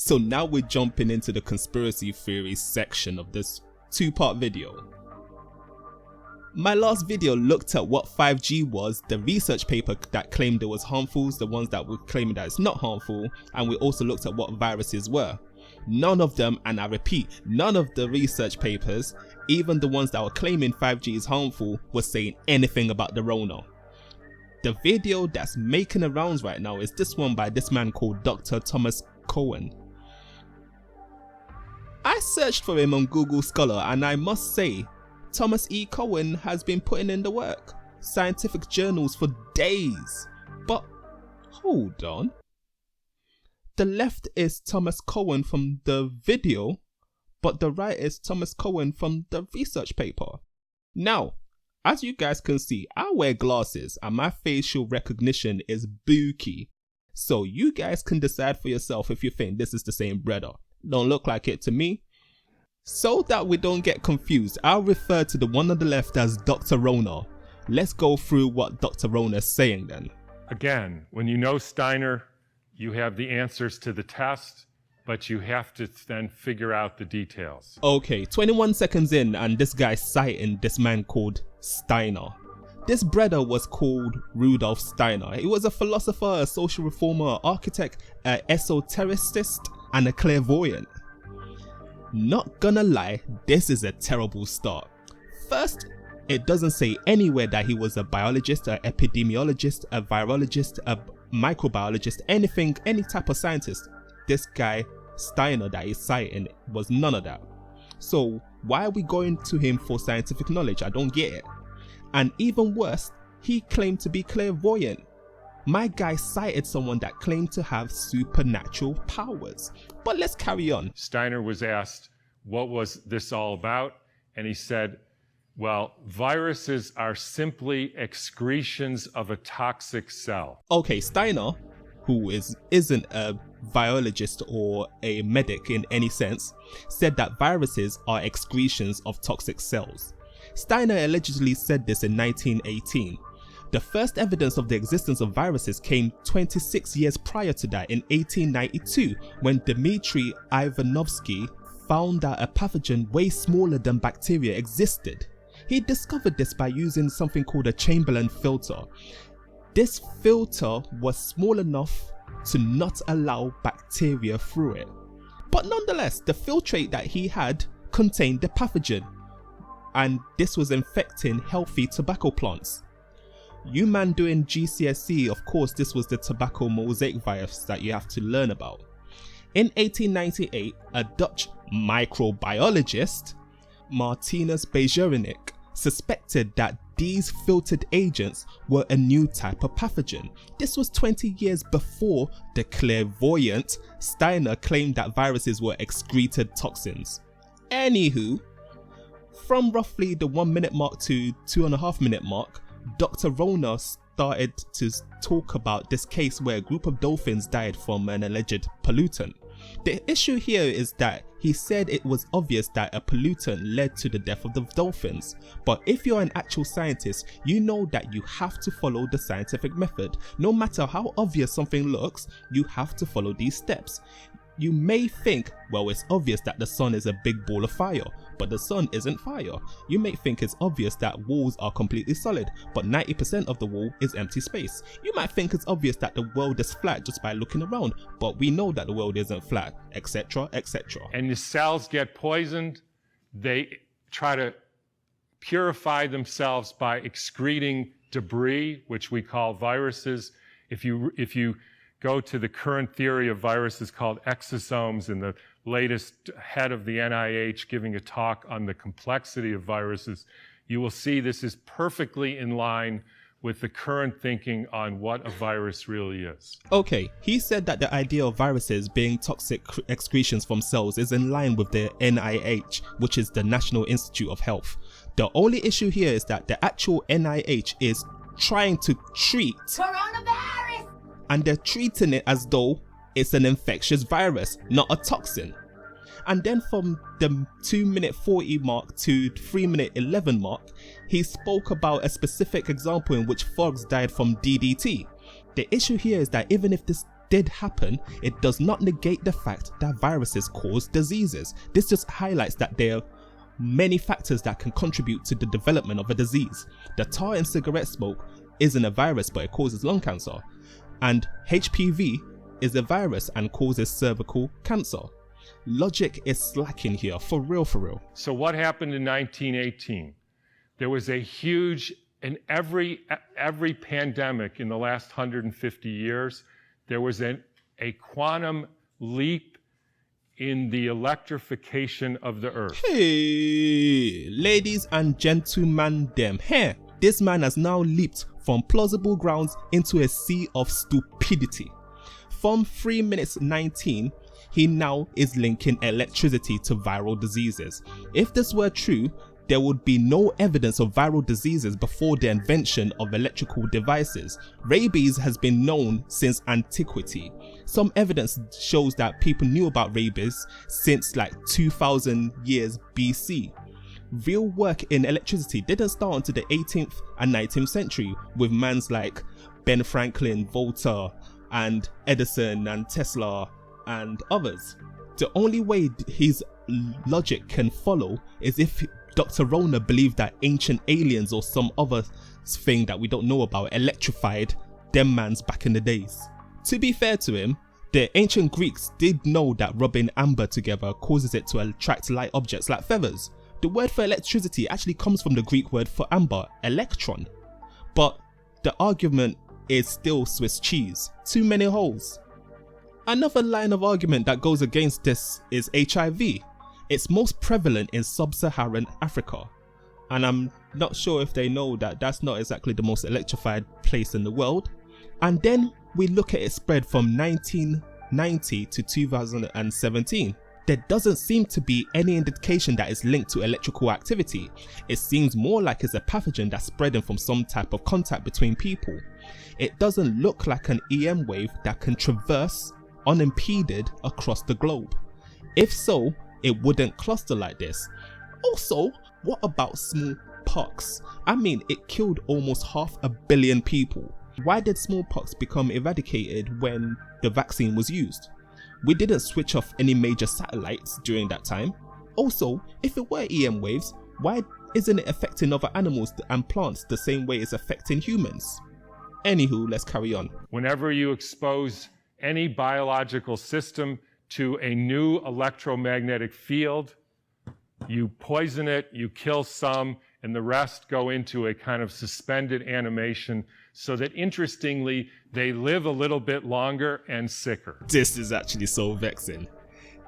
So now we're jumping into the conspiracy theories section of this two-part video. My last video looked at what 5G was, the research paper that claimed it was harmful, the ones that were claiming that it's not harmful, and we also looked at what viruses were. None of them, and I repeat, none of the research papers, even the ones that were claiming 5G is harmful, were saying anything about the Rona. The video that's making the rounds right now is this one by this man called Dr. Thomas Cowan. I searched for him on Google Scholar, and I must say, Thomas E. Cowan has been putting in the work. Scientific journals for days. But hold on. The left is Thomas Cowan from the video, but the right is Thomas Cowan from the research paper. Now, as you guys can see, I wear glasses and my facial recognition is booky. So you guys can decide for yourself if you think this is the same brother. Don't look like it to me. So that we don't get confused, I'll refer to the one on the left as Dr. Rona. Let's go through what Dr. Rona is saying then. Again, when you know Steiner, you have the answers to the test, but you have to then figure out the details. Okay, 21 seconds in and this guy's citing this man called Steiner. This brother was called Rudolf Steiner. He was a philosopher, a social reformer, an architect, an esotericist, and a clairvoyant. Not gonna lie, this is a terrible start. First, it doesn't say anywhere that he was a biologist, an epidemiologist, a virologist, a microbiologist, anything, any type of scientist. This guy, Steiner, that he's citing was none of that. So why are we going to him for scientific knowledge? I don't get it. And even worse, he claimed to be clairvoyant. My guy cited someone that claimed to have supernatural powers. But let's carry on. Steiner was asked, what was this all about? And he said, well, viruses are simply excretions of a toxic cell. Okay, Steiner, who isn't a biologist or a medic in any sense, said that viruses are excretions of toxic cells. Steiner allegedly said this in 1918. The first evidence of the existence of viruses came 26 years prior to that in 1892 when Dmitry Ivanovsky found that a pathogen way smaller than bacteria existed. He discovered this by using something called a Chamberlain filter. This filter was small enough to not allow bacteria through it. But nonetheless, the filtrate that he had contained the pathogen, and this was infecting healthy tobacco plants. You man doing GCSE, of course this was the tobacco mosaic virus that you have to learn about. In 1898, a Dutch microbiologist, Martinus Beijerinck, suspected that these filtered agents were a new type of pathogen. This was 20 years before the clairvoyant Steiner claimed that viruses were excreted toxins. Anywho, from roughly the 1 minute mark to 2.5 minute mark, Dr. Rona started to talk about this case where a group of dolphins died from an alleged pollutant. The issue here is that he said it was obvious that a pollutant led to the death of the dolphins. But if you're an actual scientist, you know that you have to follow the scientific method. No matter how obvious something looks, you have to follow these steps. You may think, well, it's obvious that the sun is a big ball of fire, but the sun isn't fire. You may think it's obvious that walls are completely solid, but 90% of the wall is empty space. You might think it's obvious that the world is flat just by looking around, but we know that the world isn't flat, etc., etc. And the cells get poisoned. They try to purify themselves by excreting debris, which we call viruses. If you go to the current theory of viruses called exosomes, and the latest head of the NIH giving a talk on the complexity of viruses, you will see this is perfectly in line with the current thinking on what a virus really is. Okay, he said that the idea of viruses being toxic excretions from cells is in line with the NIH, which is the National Institute of Health. The only issue here is that the actual NIH is trying to treat coronavirus, and they're treating it as though it's an infectious virus, not a toxin. And then from the 2 minute 40 mark to 3 minute 11 mark, he spoke about a specific example in which frogs died from DDT. The issue here is that even if this did happen, it does not negate the fact that viruses cause diseases. This just highlights that there are many factors that can contribute to the development of a disease. The tar in cigarette smoke isn't a virus, but it causes lung cancer. And HPV is a virus and causes cervical cancer. Logic is slacking here, for real, for real. So what happened in 1918? There was a huge, in every pandemic in the last 150 years, there was a quantum leap in the electrification of the earth. Hey, ladies and gentlemen, here, this man has now leaped from plausible grounds into a sea of stupidity. From 3 minutes 19, he now is linking electricity to viral diseases. If this were true, there would be no evidence of viral diseases before the invention of electrical devices. Rabies has been known since antiquity. Some evidence shows that people knew about rabies since like 2000 years BC. Real work in electricity didn't start until the 18th and 19th century with mans like Ben Franklin, Volta, and Edison and Tesla and others. The only way his logic can follow is if Dr. Rona believed that ancient aliens or some other thing that we don't know about electrified them mans back in the days. To be fair to him, the ancient Greeks did know that rubbing amber together causes it to attract light objects like feathers. The word for electricity actually comes from the Greek word for amber, electron. But the argument is still Swiss cheese. Too many holes. Another line of argument that goes against this is HIV. It's most prevalent in sub-Saharan Africa. And I'm not sure if they know that that's not exactly the most electrified place in the world. And then we look at its spread from 1990 to 2017. There doesn't seem to be any indication that it's linked to electrical activity. It seems more like it's a pathogen that's spreading from some type of contact between people. It doesn't look like an EM wave that can traverse unimpeded across the globe. If so, it wouldn't cluster like this. Also, what about smallpox? I mean, it killed almost 500 million people. Why did smallpox become eradicated when the vaccine was used? We didn't switch off any major satellites during that time. Also, if it were EM waves, why isn't it affecting other animals and plants the same way it's affecting humans? Anywho, let's carry on. Whenever you expose any biological system to a new electromagnetic field, you poison it, you kill some, and the rest go into a kind of suspended animation so that, interestingly, they live a little bit longer and sicker. This is actually so vexing.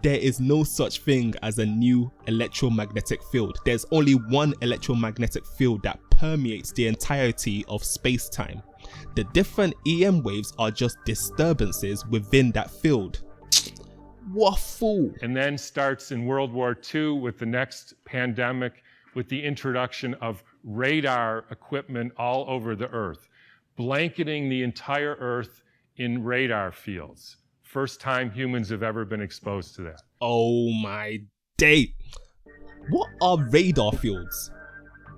There is no such thing as a new electromagnetic field. There's only one electromagnetic field that permeates the entirety of space-time. The different EM waves are just disturbances within that field. What a fool. And then starts in World War II with the next pandemic, with the introduction of radar equipment all over the Earth, blanketing the entire Earth in radar fields. First time humans have ever been exposed to that. Oh my day. What are radar fields?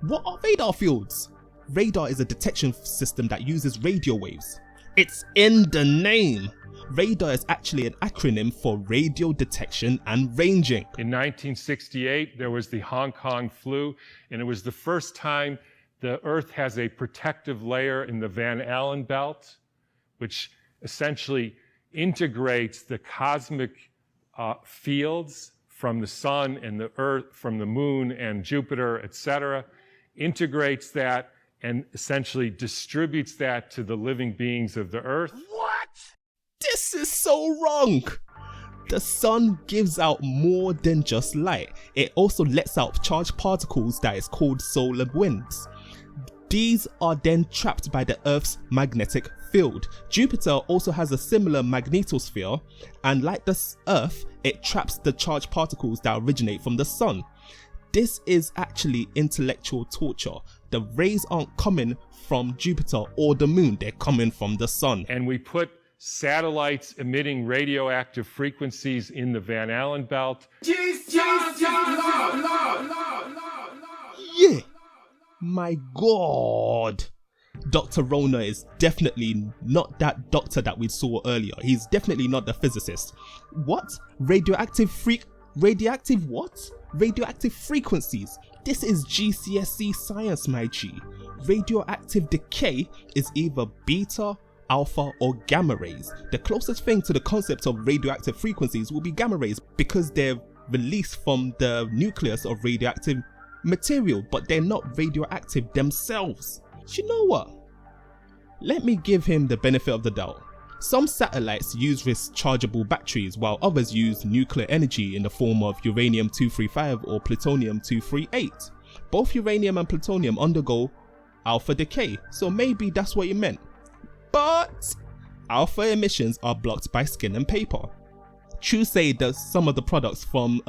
What are radar fields? Radar is a detection system that uses radio waves. It's in the name. Radar is actually an acronym for radio detection and ranging. In 1968, there was the Hong Kong flu, and it was the first time the Earth has a protective layer in the Van Allen belt, which essentially integrates the cosmic fields from the sun and the Earth, from the moon and Jupiter, etc., integrates that and essentially distributes that to the living beings of the Earth. What? This is so wrong. The sun gives out more than just light. It also lets out charged particles that is called solar winds. These are then trapped by the Earth's magnetic field. Jupiter also has a similar magnetosphere, and like the Earth, it traps the charged particles that originate from the sun. This is actually intellectual torture. The rays aren't coming from Jupiter or the moon, they're coming from the sun. And we put satellites emitting radioactive frequencies in the Van Allen belt. Yeah. My God. Dr. Rona is definitely not that doctor that we saw earlier. He's definitely not the physicist. What? Radioactive what? Radioactive frequencies. This is GCSE science, my G. Radioactive decay is either beta, alpha or gamma rays. The closest thing to the concept of radioactive frequencies will be gamma rays because they're released from the nucleus of radioactive material, but they're not radioactive themselves. You know what? Let me give him the benefit of the doubt. Some satellites use rechargeable batteries while others use nuclear energy in the form of uranium-235 or plutonium-238. Both uranium and plutonium undergo alpha decay, so maybe that's what you meant. But alpha emissions are blocked by skin and paper. True say that some of the products from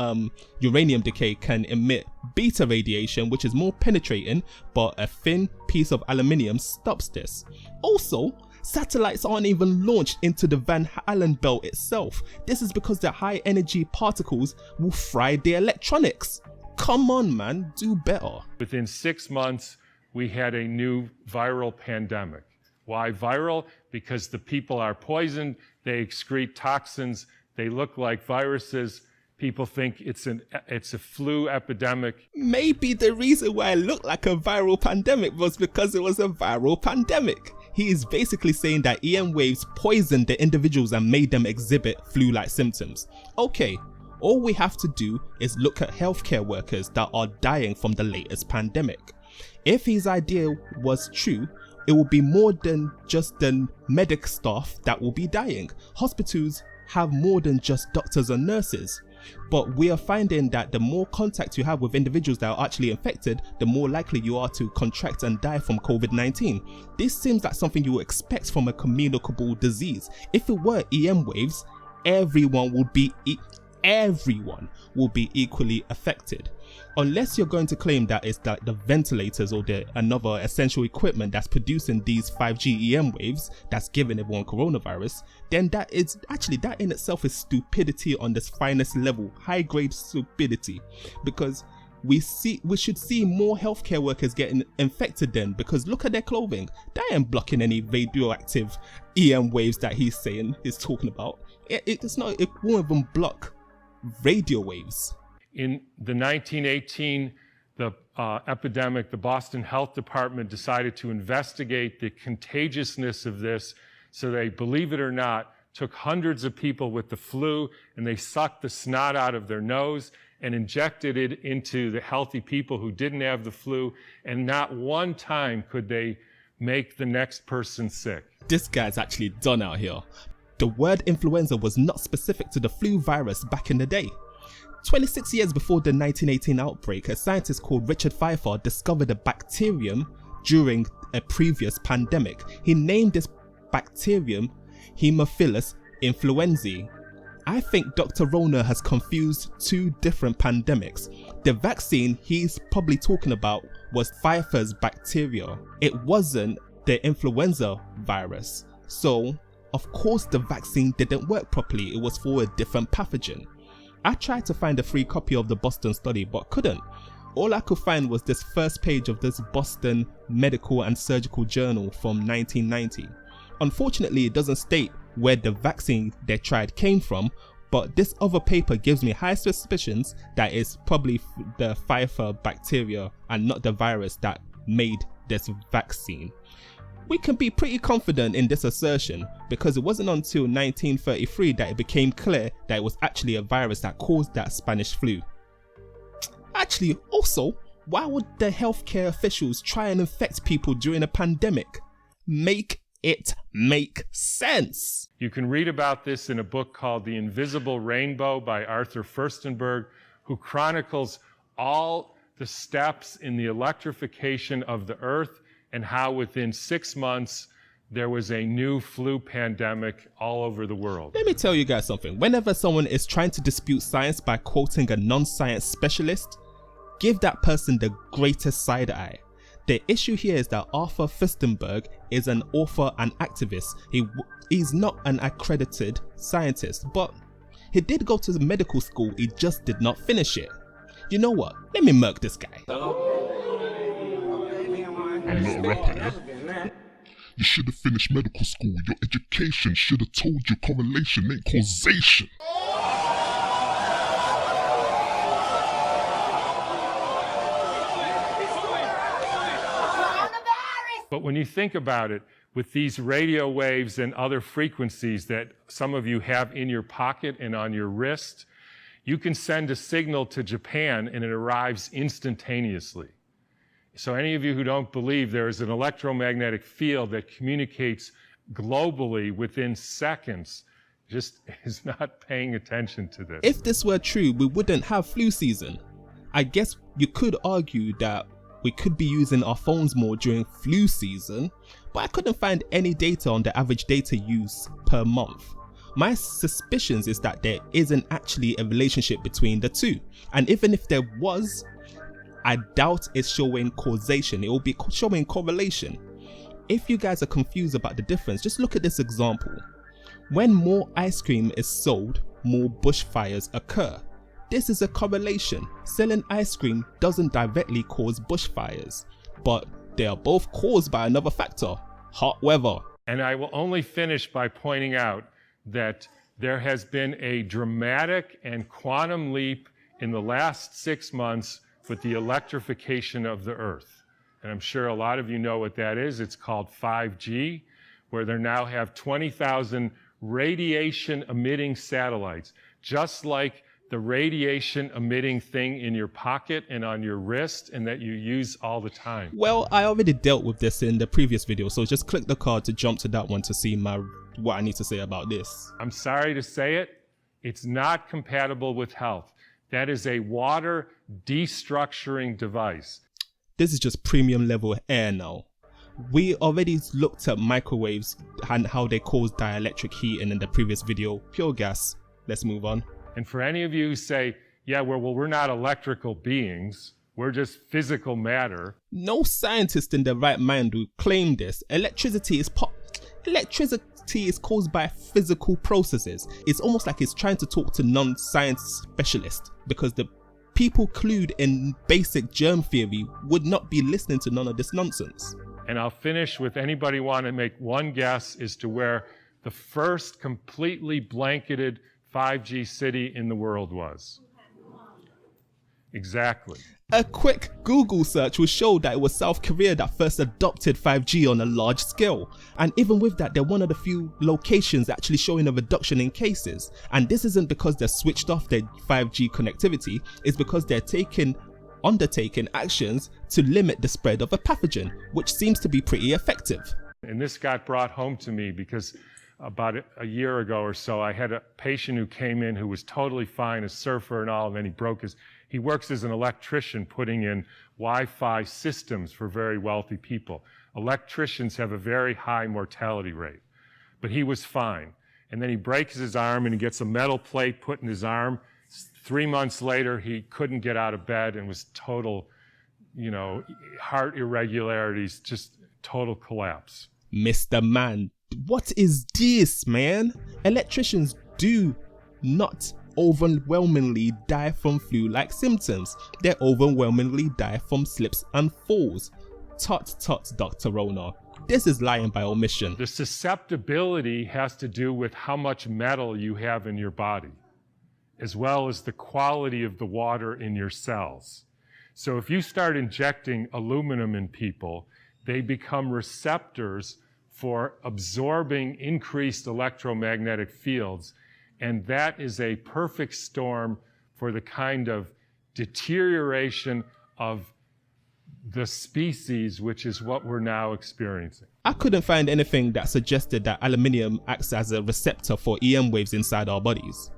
uranium decay can emit beta radiation, which is more penetrating, but a thin piece of aluminium stops this. Also, satellites aren't even launched into the Van Allen belt itself. This is because the high energy particles will fry the electronics. Come on, man, do better. Within 6 months, we had a new viral pandemic. Why viral? Because the people are poisoned, they excrete toxins, they look like viruses. People think it's a flu epidemic. Maybe the reason why it looked like a viral pandemic was because it was a viral pandemic. He is basically saying that EM waves poisoned the individuals and made them exhibit flu-like symptoms. Okay, all we have to do is look at healthcare workers that are dying from the latest pandemic. If his idea was true, it will be more than just the medic staff that will be dying. Hospitals have more than just doctors and nurses. But we are finding that the more contact you have with individuals that are actually infected, the more likely you are to contract and die from COVID-19. This seems like something you would expect from a communicable disease. If it were EM waves, everyone will be equally affected. Unless you're going to claim that it's that the ventilators or the another essential equipment that's producing these 5G EM waves that's giving everyone coronavirus, then that in itself is stupidity on this finest level, high grade stupidity. Because we should see more healthcare workers getting infected then, because look at their clothing. They ain't blocking any radioactive EM waves that he's talking about. It won't even block radio waves. In the 1918 epidemic, the Boston Health Department decided to investigate the contagiousness of this. So they, believe it or not, took hundreds of people with the flu and they sucked the snot out of their nose and injected it into the healthy people who didn't have the flu. And not one time could they make the next person sick. This guy's actually done out here. The word influenza was not specific to the flu virus back in the day. 26 years before the 1918 outbreak, a scientist called Richard Pfeiffer discovered a bacterium during a previous pandemic. He named this bacterium Haemophilus influenzae. I think Dr. Rona has confused two different pandemics. The vaccine he's probably talking about was Pfeiffer's bacteria. It wasn't the influenza virus. So, of course the vaccine didn't work properly. It was for a different pathogen. I tried to find a free copy of the Boston study but couldn't. All I could find was this first page of this Boston Medical and Surgical Journal from 1990. Unfortunately, it doesn't state where the vaccine they tried came from, but this other paper gives me high suspicions that it's probably the Pfeiffer bacteria and not the virus that made this vaccine. We can be pretty confident in this assertion because it wasn't until 1933 that it became clear that it was actually a virus that caused that Spanish flu. Actually, also, why would the healthcare officials try and infect people during a pandemic? Make it make sense. You can read about this in a book called The Invisible Rainbow by Arthur Firstenberg, who chronicles all the steps in the electrification of the earth and how within 6 months there was a new flu pandemic all over the world. Let me tell you guys something. Whenever someone is trying to dispute science by quoting a non-science specialist, give that person the greatest side eye. The issue here is that Arthur Firstenberg is an author and activist. He's not an accredited scientist, but he did go to the medical school, he just did not finish it. You know what? Let me murk this guy. I'm not a rapper, yeah? You should have finished medical school. Your education should have told you correlation ain't causation. But when you think about it, with these radio waves and other frequencies that some of you have in your pocket and on your wrist, you can send a signal to Japan and it arrives instantaneously. So any of you who don't believe there is an electromagnetic field that communicates globally within seconds just is not paying attention to this. If this were true, we wouldn't have flu season. I guess you could argue that we could be using our phones more during flu season, but I couldn't find any data on the average data use per month. My suspicions is that there isn't actually a relationship between the two, and even if there was, I doubt it's showing causation. It will be showing correlation. If you guys are confused about the difference, just look at this example. When more ice cream is sold, more bushfires occur. This is a correlation. Selling ice cream doesn't directly cause bushfires, but they are both caused by another factor, hot weather. And I will only finish by pointing out that there has been a dramatic and quantum leap in the last 6 months with the electrification of the Earth. And I'm sure a lot of you know what that is. It's called 5G, where they now have 20,000 radiation emitting satellites, just like the radiation emitting thing in your pocket and on your wrist and that you use all the time. Well, I already dealt with this in the previous video, so just click the card to jump to that one to see what I need to say about this. I'm sorry to say it, it's not compatible with health. That is a water destructuring device. This is just premium level air now. We already looked at microwaves and how they cause dielectric heating in the previous video. Pure gas. Let's move on. And for any of you who say, yeah, well, we're not electrical beings, we're just physical matter. No scientist in their right mind will claim this. Electricity is caused by physical processes. It's almost like it's trying to talk to non-science specialists, because the people clued in basic germ theory would not be listening to none of this nonsense. And I'll finish with anybody want to make one guess as to where the first completely blanketed 5G city in the world was. Exactly. A quick Google search will show that it was South Korea that first adopted 5G on a large scale. And even with that, they're one of the few locations actually showing a reduction in cases. And this isn't because they've switched off their 5G connectivity, it's because they're undertaking actions to limit the spread of a pathogen, which seems to be pretty effective. And this got brought home to me because about a year ago or so, I had a patient who came in who was totally fine, a surfer and all, and then he works as an electrician putting in Wi-Fi systems for very wealthy people. Electricians have a very high mortality rate, but he was fine. And then he breaks his arm and he gets a metal plate put in his arm. 3 months later, he couldn't get out of bed and was total, heart irregularities, just total collapse. Mr. Man, what is this, man? Electricians do not overwhelmingly die from flu-like symptoms. They overwhelmingly die from slips and falls. Tut tut, Dr. Rona. This is lying by omission. The susceptibility has to do with how much metal you have in your body, as well as the quality of the water in your cells. So if you start injecting aluminum in people, they become receptors for absorbing increased electromagnetic fields, and that is a perfect storm for the kind of deterioration of the species, which is what we're now experiencing. I couldn't find anything that suggested that aluminium acts as a receptor for EM waves inside our bodies.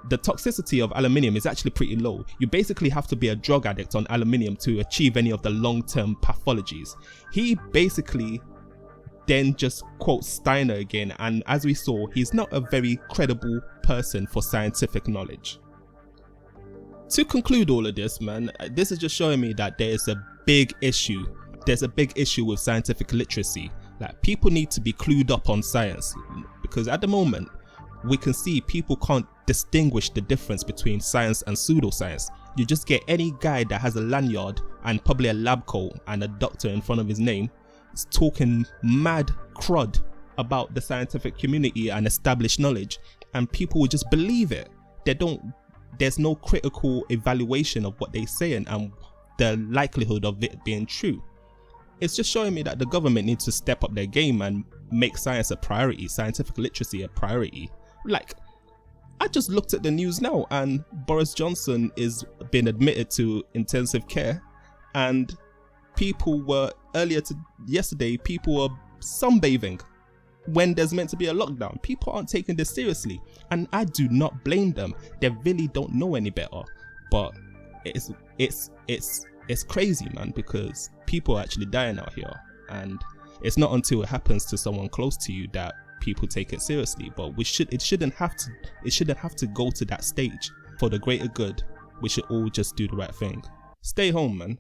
The toxicity of aluminium is actually pretty low. You basically have to be a drug addict on aluminium to achieve any of the long-term pathologies. He basically then just quotes Steiner again, and as we saw, he's not a very credible person for scientific knowledge. To conclude all of this, man, this is just showing me that there is a big issue. There's a big issue with scientific literacy. Like, people need to be clued up on science, because at the moment, we can see people can't distinguish the difference between science and pseudoscience. You just get any guy that has a lanyard and probably a lab coat and a doctor in front of his name talking mad crud about the scientific community and established knowledge, and people will just believe it. There's no critical evaluation of what they're saying and the likelihood of it being true. It's just showing me that the government needs to step up their game and make science a priority, scientific literacy a priority. Like, I just looked at the news now and Boris Johnson is being admitted to intensive care, and people were, yesterday, people were sunbathing when there's meant to be a lockdown. People aren't taking this seriously, and I do not blame them. They really don't know any better. But it's crazy, man, because people are actually dying out here, and it's not until it happens to someone close to you that people take it seriously. But it shouldn't have to go to that stage. For the greater good, we should all just do the right thing. Stay home, man.